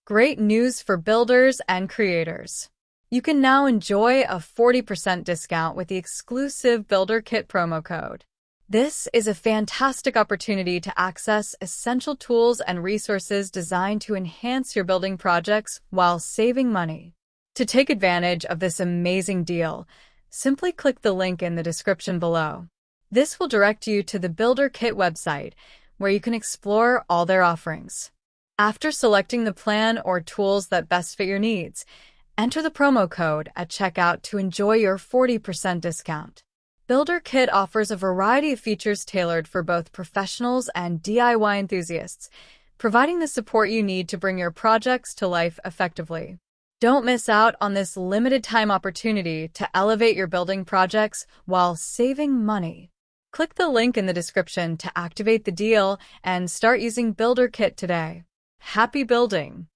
Great news for builders and creators. You can now enjoy a 40% discount with the exclusive Builder Kit promo code. This is a fantastic opportunity to access essential tools and resources designed to enhance your building projects while saving money. To take advantage of this amazing deal, simply click the link in the description below. This will direct you to the Builder Kit website, where you can explore all their offerings. After selecting the plan or tools that best fit your needs, enter the promo code at checkout to enjoy your 40% discount. Builder Kit offers a variety of features tailored for both professionals and DIY enthusiasts, providing the support you need to bring your projects to life effectively. Don't miss out on this limited-time opportunity to elevate your building projects while saving money. Click the link in the description to activate the deal and start using Builder Kit today. Happy building!